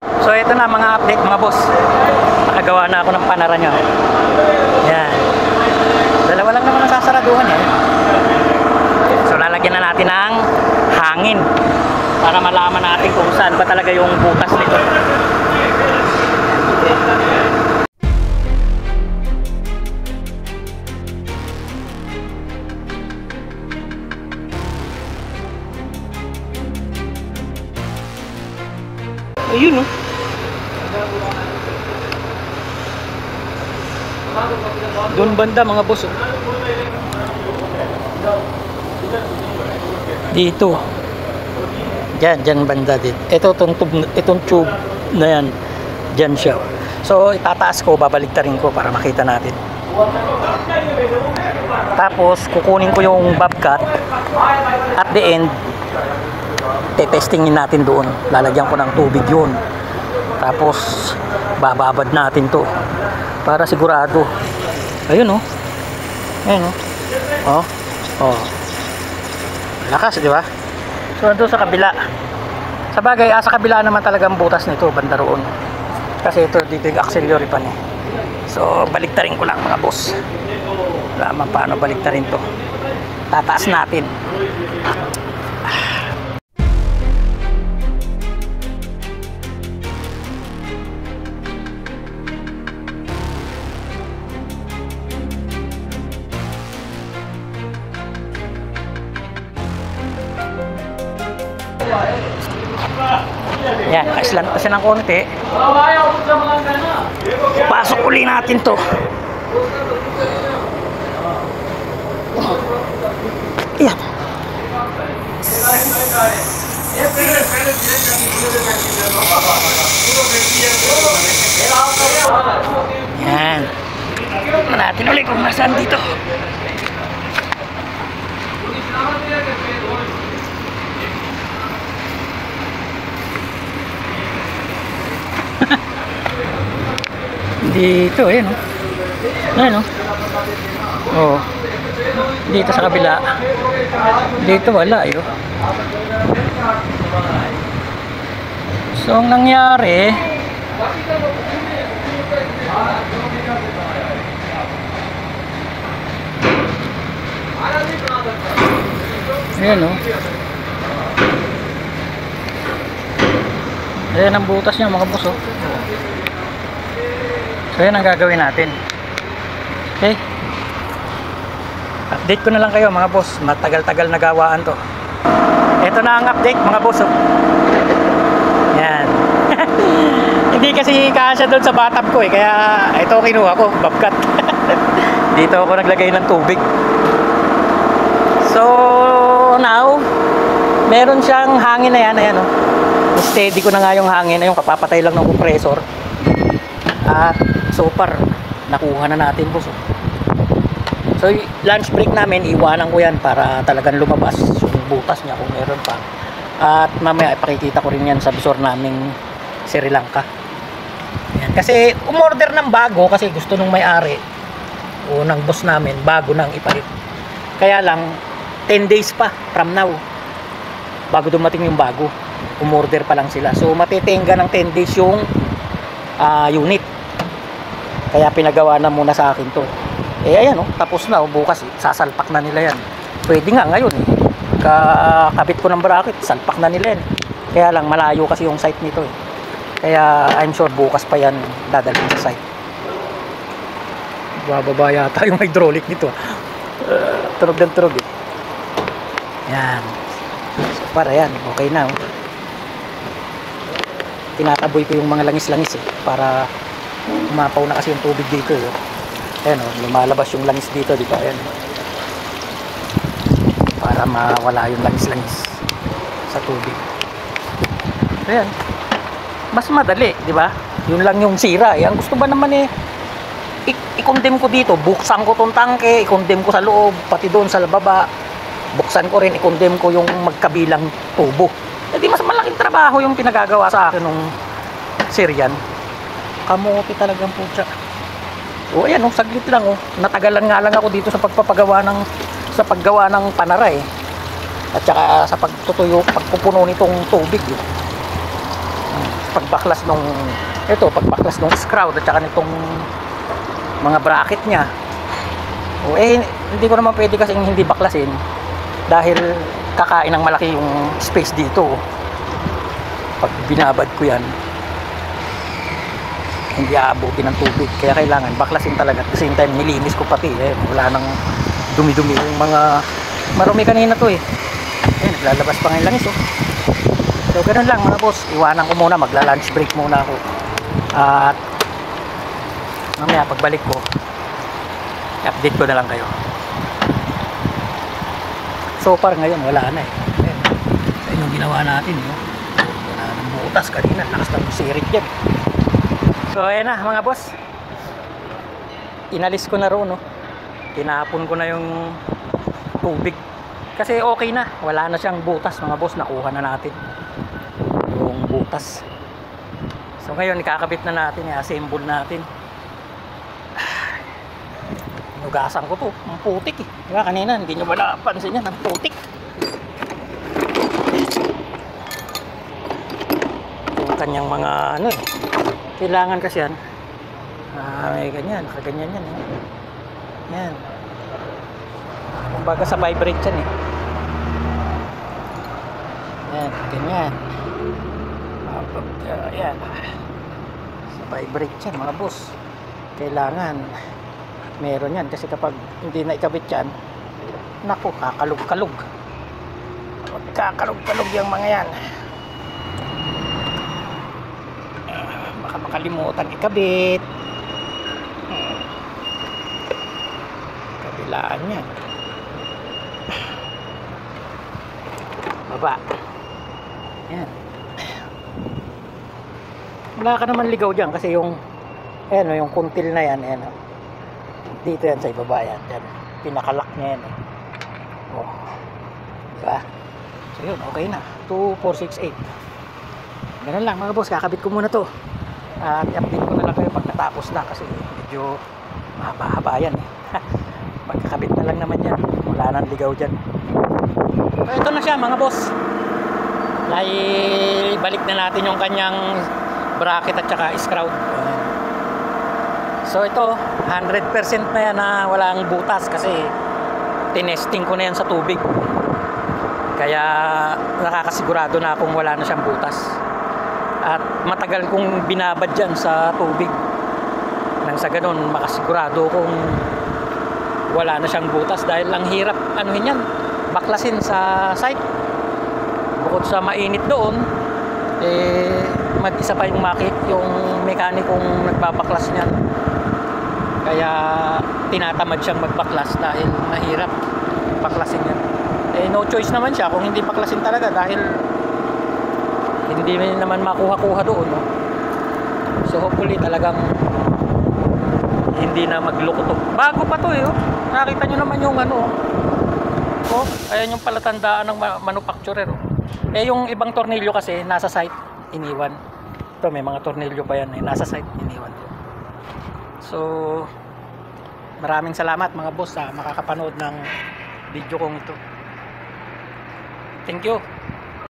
So ito na mga update mga boss. Nakagawa na ako ng panara nyo. Yan. Dalawa lang naman ang sasaraduhan eh. So lalagyan na natin ng hangin para malaman natin kung saan ba talaga yung butas nito. Ayun oh. Doon banda mga boss oh. Dito. Diyan banda dito. Itong tube na yan. Diyan siya. So itataas ko, babaliktarin ko para makita natin. Tapos kukunin ko yung bobcat. At the end testingin natin doon. Lalagyan ko ng tubig yun. Tapos bababad natin to para sigurado. Ayun oh. Ayun oh. Oh. Lakas, di ba? So ito sa kabila. Sa bagay, sa kabila naman talagang butas nito, banda roon. Kasi ito dito yung auxiliary pan eh. So baliktarin ko lang mga boss. Wala man paano baliktarin to. Tataas natin. Yan, islant pa siya ng konti. Pasok uli natin to. Yan. Yan. Tignan natin ulit kung nasaan dito. Dito, ayun oh. Ayun oh. Oh. Dito sa kabila. Dito wala, ayun. So, ang nangyari, ayun oh. Ayan ang butas niya mga boss oh. So yan ang gagawin natin. Okay. Update ko na lang kayo mga boss. Matagal-tagal na gawaan to. Ito na ang update mga boss oh. Yan. Hindi kasi kasya doon sa bathtub ko eh. Kaya ito kinuha ko, bobcat. Dito ako naglagay ng tubig. So now meron siyang hangin na yan. Ayan oh. Steady ko na nga yung hangin. Ayun, kapapatay lang ng compressor. At so far nakuha na natin boss. So lunch break namin, iwanan ko yan para talagang lumabas yung butas niya kung meron pa. At mamaya ipakikita ko rin yan sa visor naming Sri Lanka. Yan. Kasi umorder ng bago kasi gusto nung may-ari o ng boss namin bago nang ipalit. Kaya lang 10 days pa from now bago dumating yung bago. Umorder pa lang sila. So matitenga ng 10 days yung unit. Kaya pinagawa na muna sa akin to. Eh ayan oh, tapos na oh, bukas sasalpak na nila yan. Pwede nga ngayon eh. Kakabit ko ng bracket, salpak na nila yan. Kaya lang malayo kasi yung site nito eh. Kaya I'm sure bukas pa yan dadalhin sa site. Bababa yata yung hydraulic nito. Turog ng turog eh. Yan. So para yan, okay na oh. Tinataboy ko yung mga langis-langis eh para umapaw na kasi yung tubig dito oh. Ayan oh, lumalabas yung langis dito, di ba? Ayan. Para mawala yung langis-langis sa tubig. Ayan. Mas madali, di ba? Yun lang yung sira eh. Ang gusto ba naman eh i-condemn ko dito, buksan ko tong tangke, i-condemn ko sa loob, pati doon sa baba. Buksan ko rin, i-condemn ko yung magkabilang tubo. Eh di mas malaking trabaho yung pinagagawa sa akin nung Syrian. Kamuti talagang putya. O ayan, saglit lang oh. Natagalan nga lang ako dito sa pagpapagawa ng panara eh. At saka sa pagtutuyo, pagpupuno nitong tubig eh. pagbaklas nung screw at saka nitong mga bracket niya. O hindi ko naman pwede kasing hindi baklasin dahil kakain ng malaki yung space dito. Pag binabad ko yan, hindi aabutin ng tubig, kaya kailangan baklasin talaga. At the same time nilinis ko pati, wala nang dumi-dumi yung mga marumi kanina to naglalabas pa ngayon langis so ganun lang mga boss, iwanan ko muna, magla-lunch break muna ako at mamaya pagbalik ko i-update ko na lang kayo. So far ngayon wala na ayun yung ginawa natin wala nang butas kanina, lakas ng sirit yan. So ayan na mga boss, inalis ko na roon tinapon ko na yung tubig kasi okay na, wala na siyang butas mga boss, nakuha na natin yung butas. So ngayon ikakabit na natin, i-assemble natin. Nugasan ko to, ang putik diba kanina, hindi nyo ba napansin yan, ang putik. Yung kanyang mga kailangan kasi yan may ganyan, nakaganyan yan yan, kumbaga sa vibrate yan yan, ganyan yan, sa vibrate yan mga boss, kailangan meron yan kasi kapag hindi na ikabit yan, naku, kakalog-kalog yung mga yan, baka makalimutan ikabit. Kabilaan yan, baba yan, wala ka naman ligaw dyan kasi yung yung kuntil na yan dito yan sa ibaba yan, pinakalak niya yan diba? So yun, okay na, 2, 4, 6, 8 ganun lang mga boss, kakabit ko muna to at i-update ko na lang kayo pag natapos na kasi medyo mahaba-haba yan pagkakabit na lang naman yan, wala nang ligaw dyan. So ito na siya mga boss, balik na natin yung kanyang bracket at saka screw. So ito 100% na yan na walang butas kasi tinesting ko na yan sa tubig, kaya nakakasigurado na akong wala na siyang butas at matagal kong binabad dyan sa tubig nang sa ganun makasigurado kung wala na siyang butas dahil ang hirap yan, baklasin sa site. Bukod sa mainit doon mag-isa pa yung mekanikong nagbabaklas niyan, kaya tinatamad siyang magbaklas dahil mahirap baklasin yan. No choice naman siya kung hindi baklasin talaga dahil hindi naman makuha-kuha doon so hopefully talagang hindi na maglukutok. Bago pa to nakita nyo naman yung ayan yung palatandaan ng manufacturer yung ibang tornilyo kasi nasa site iniwan. Ito may mga tornilyo pa yan nasa site iniwan. So maraming salamat mga boss sa makakapanood ng video kong ito. Thank you.